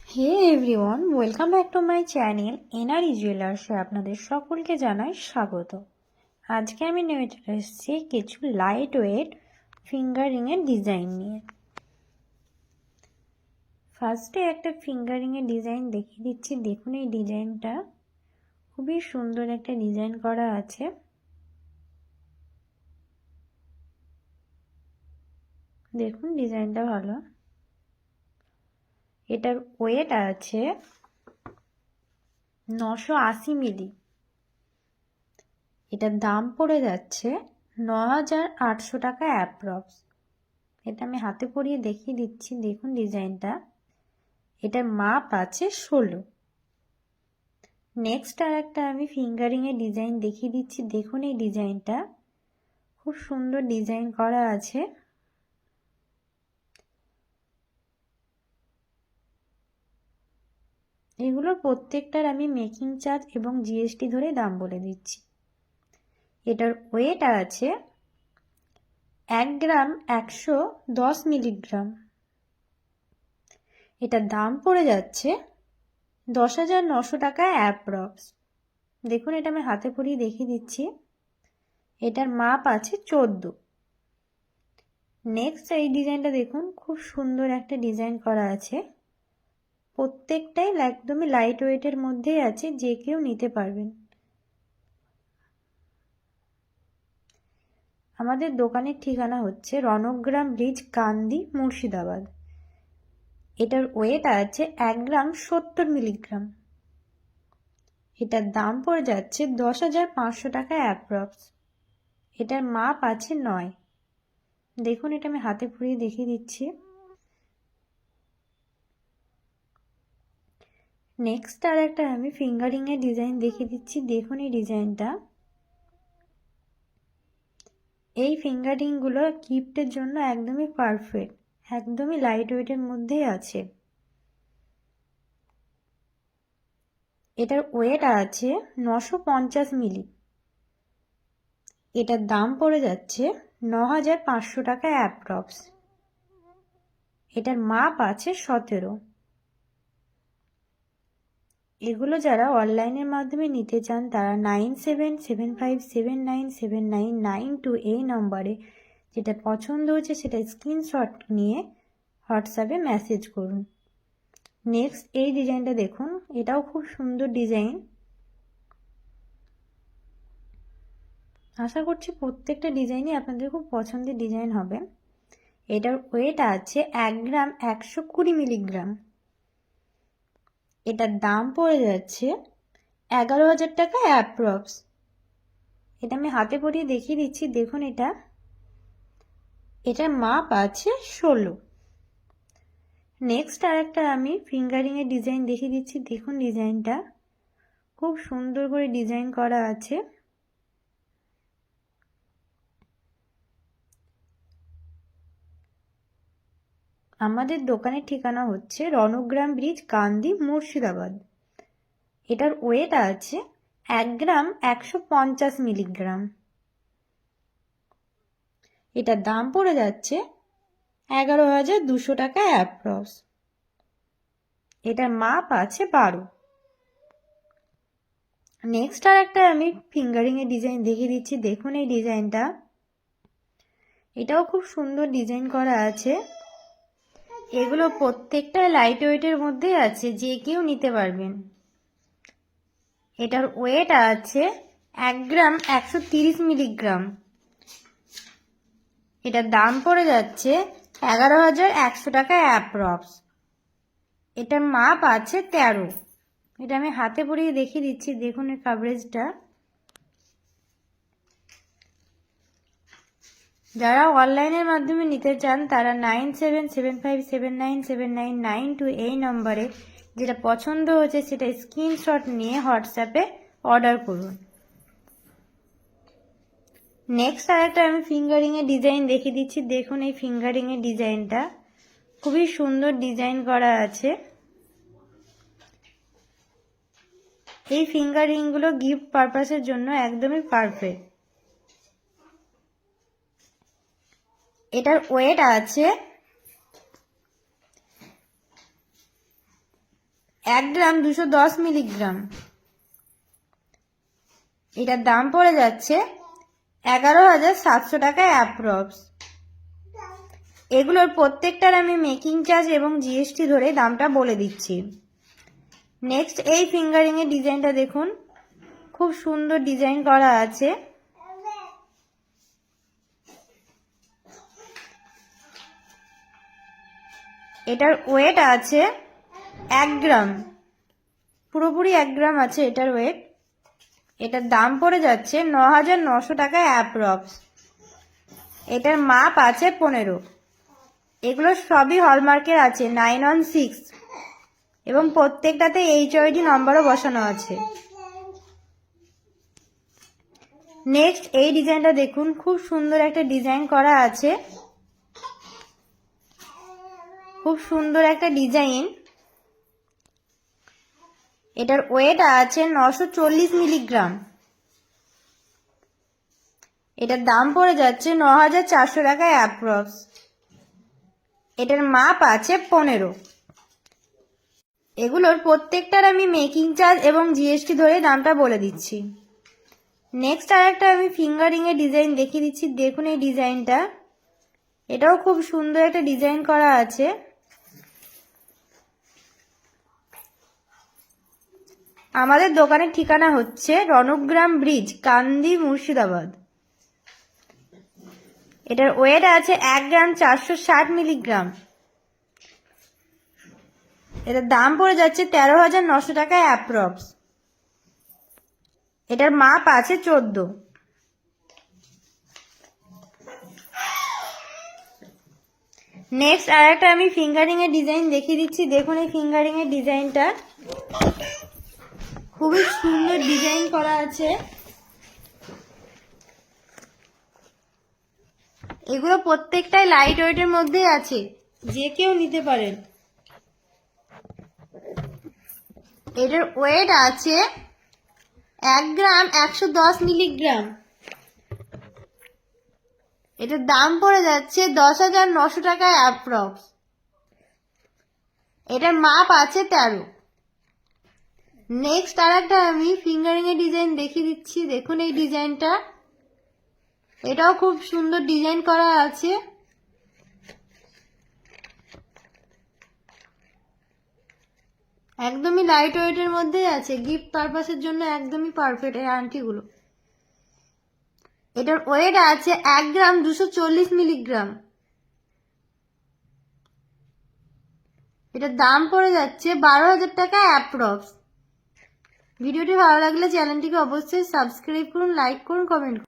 Hey everyone, welcome back to my channel NRE জুয়েলার্সে আপনাদের সকলকে জানাই স্বাগত। আজকে আমি নিয়ে চলে এসেছি কিছু লাইট ওয়েট ফিঙ্গারিংয়ের ডিজাইন নিয়ে। ফার্স্টে একটা ফিঙ্গারিংয়ের ডিজাইন দেখিয়ে দিচ্ছি। দেখুন, এই ডিজাইনটা খুবই সুন্দর একটা ডিজাইন করা আছে। দেখুন ডিজাইনটা ভালো। এটার ওয়েট আছে 980 মিলি। এটার দাম পড়ে যাচ্ছে 9,800 টাকা অ্যাপ্রক্স। এটা আমি হাতে পরিয়ে দেখিয়ে দিচ্ছি। দেখুন ডিজাইনটা, এটার মাপ আছে 16। নেক্সট আর একটা আমি ফিঙ্গারিংয়ের ডিজাইন দেখিয়ে দিচ্ছি। দেখুন এই ডিজাইনটা খুব সুন্দর ডিজাইন করা আছে। এগুলোর প্রত্যেকটার আমি মেকিং চার্জ এবং জিএসটি ধরে দাম বলে দিচ্ছি। এটার ওয়েট আছে 1 গ্রাম 110 মিলিগ্রাম। এটার দাম পড়ে যাচ্ছে 10,900 টাকা অ্যাপ্রক্স। দেখুন এটা আমি হাতে পরিয়ে দেখিয়ে দিচ্ছি। এটার মাপ আছে 14। নেক্সট এই ডিজাইনটা দেখুন, খুব সুন্দর একটা ডিজাইন করা আছে। প্রত্যেকটাই একদমই লাইট ওয়েটের মধ্যেই আছে, যে কেউ নিতে পারবেন। আমাদের দোকানের ঠিকানা হচ্ছে রণগ্রাম ব্রিজ, কান্দি, মুর্শিদাবাদ। এটার ওয়েট আছে 1 গ্রাম 70 মিলিগ্রাম। এটার দাম পড়ে যাচ্ছে 10,500 টাকা অ্যাপ্রক্স। এটার মাপ আছে 9। দেখুন এটা আমি হাতে পরিয়ে দেখিয়ে দিচ্ছি। নেক্সট আর একটা আমি ফিঙ্গারিংয়ের ডিজাইন দেখিয়ে দিচ্ছি। দেখুন এই ডিজাইনটা, এই ফিঙ্গারিংগুলো গিফটের জন্য একদমই পারফেক্ট, একদমই লাইট ওয়েটের মধ্যেই আছে। এটার ওয়েট আছে 950 মিলি। এটার দাম পড়ে যাচ্ছে 9,500 টাকা অ্যাপ্রক্স। এটার মাপ আছে 17। এগুলো যারা অনলাইনের মাধ্যমে নিতে চান তারা 9775797992 এই নম্বরে যেটা পছন্দ হচ্ছে সেটা স্ক্রিনশট নিয়ে হোয়াটসঅ্যাপে মেসেজ করুন। নেক্সট এই ডিজাইনটা দেখুন, এটাও খুব সুন্দর ডিজাইন। আশা করছি প্রত্যেকটা ডিজাইনই আপনাদের খুব পছন্দের ডিজাইন হবে। এটার ওয়েট আছে 1 গ্রাম 120 মিলিগ্রাম। এটার দাম পড়ে যাচ্ছে 11,000 টাকা অ্যাপ্রক্স। এটা আমি হাতে পরিয়ে দেখিয়ে দিচ্ছি। দেখুন এটার মাপ আছে 16। নেক্সট আর একটা আমি ফিঙ্গারিংয়ের ডিজাইন দেখিয়ে দিচ্ছি। দেখুন ডিজাইনটা খুব সুন্দর করে ডিজাইন করা আছে। আমাদের দোকানের ঠিকানা হচ্ছে রণগ্রাম ব্রিজ, কান্দি, মুর্শিদাবাদ। এটার ওয়েট আছে 1 গ্রাম 150 মিলিগ্রাম। এটার দাম পড়ে যাচ্ছে 11,200 টাকা অ্যাপ্রক্স। এটার মাপ আছে 12। নেক্সট আর একটা আমি ফিঙ্গারিংয়ের ডিজাইন দেখিয়ে দিচ্ছি। দেখুন এই ডিজাইনটা, এটাও খুব সুন্দর ডিজাইন করা আছে। এগুলো প্রত্যেকটা লাইট ওয়েটের মধ্যে আছে, যে কেউ নিতে পারবেন। এটার ওয়েট আছে 1 গ্রাম 130 মিলিগ্রাম। এটার দাম পড়ে যাচ্ছে 11,100 টাকা অ্যাপ্রক্স। এটার মাপ আছে 13। এটা আমি হাতে পরিয়ে দেখিয়ে দিচ্ছি। দেখুন এর কাভারেজটা। যারা অনলাইনের মাধ্যমে নিতে চান তারা 9775797992 এই নম্বরে যেটা পছন্দ হচ্ছে সেটা স্ক্রিনশট নিয়ে হোয়াটসঅ্যাপে অর্ডার করুন। নেক্সট আর একটা আমি ফিঙ্গারিংয়ের ডিজাইন দেখিয়ে দিচ্ছি। দেখুন এই ফিঙ্গারিংয়ের ডিজাইনটা খুবই সুন্দর ডিজাইন করা আছে। এই ফিঙ্গারিংগুলো গিফট পারপাসের জন্য একদমই পারফেক্ট। এটার ওয়েট আছে 1 গ্রাম 210 মিলিগ্রাম। এটার দাম পড়ে যাচ্ছে 11,700 টাকায় অ্যাপ্রক্স। এগুলোর প্রত্যেকটার আমি মেকিং চার্জ এবং জিএসটি ধরে দামটা বলে দিচ্ছি। নেক্সট এই ফিঙ্গারিংয়ের ডিজাইনটা দেখুন, খুব সুন্দর ডিজাইন করা আছে। এটার ওয়েট আছে 1 গ্রাম, পুরোপুরি 1 গ্রাম আছে এটার ওয়েট। এটার দাম পড়ে যাচ্ছে 9,900 টাকায় অ্যাপ্রক্স। এটার মাপ আছে 15। এগুলো সবই হলমার্কের আছে 916 এবং প্রত্যেকটাতে HOD নম্বরও বসানো আছে। নেক্সট এই ডিজাইনটা দেখুন, খুব সুন্দর একটা ডিজাইন করা আছে, খুব সুন্দর একটা ডিজাইন। এটার ওয়েট আছে 940 মিলিগ্রাম। এটার দাম পড়ে যাচ্ছে 9,400 টাকায় অ্যাপ্রক্স। এটার মাপ আছে 15। এগুলোর প্রত্যেকটার আমি মেকিং চার্জ এবং জিএসটি ধরে দামটা বলে দিচ্ছি। নেক্সট আর একটা আমি ফিঙ্গারিংয়ের ডিজাইন দেখিয়ে দিচ্ছি। দেখুন এই ডিজাইনটা, এটাও খুব সুন্দর একটা ডিজাইন করা আছে। আমাদের দোকানের ঠিকানা হচ্ছে রণগ্রাম ব্রিজ, কান্দি, মুর্শিদাবাদ। এটার ওয়েট আছে 1 গ্রাম 460 মিলিগ্রাম। এটার দাম পড়ে যাচ্ছে 13,900 টাকায় অ্যাপ্রক্স। এটার মাপ আছে 14। নেক্সট আর একটা আমি ফিঙ্গারিং এর ডিজাইন দেখিয়ে দিচ্ছি। দেখুন এই ফিঙ্গারিং এর ডিজাইনটা খুবই সুন্দর ডিজাইন করা আছে। এগুলো প্রত্যেকটাই লাইট ওয়েটের মধ্যে আছে, যে কেউ নিতে পারেন। এটার ওয়েট আছে 1 গ্রাম 110 মিলিগ্রাম। এটার দাম পড়ে যাচ্ছে 10,900 টাকায় অ্যাপ্রক্স। এটার মাপ আছে 13। নেক্সট আর একটা আমি ফিঙ্গারিং এর ডিজাইন দেখিয়ে দিচ্ছি। দেখুন এই ডিজাইনটা, এটাও খুব সুন্দর ডিজাইন করা আছে। একদমই লাইট ওয়েটের মধ্যে আছে, গিফট পারপাসের জন্য একদমই পারফেক্ট এই আংটিগুলো। এটার ওয়েট আছে 1 গ্রাম 240 মিলিগ্রাম। এটার দাম পড়ে যাচ্ছে 12,000 টাকা অ্যাপ্রক্স। ভিডিওটি ভালো লাগলে চ্যানেলটিকে অবশ্যই সাবস্ক্রাইব করুন, লাইক করুন, কমেন্ট করুন।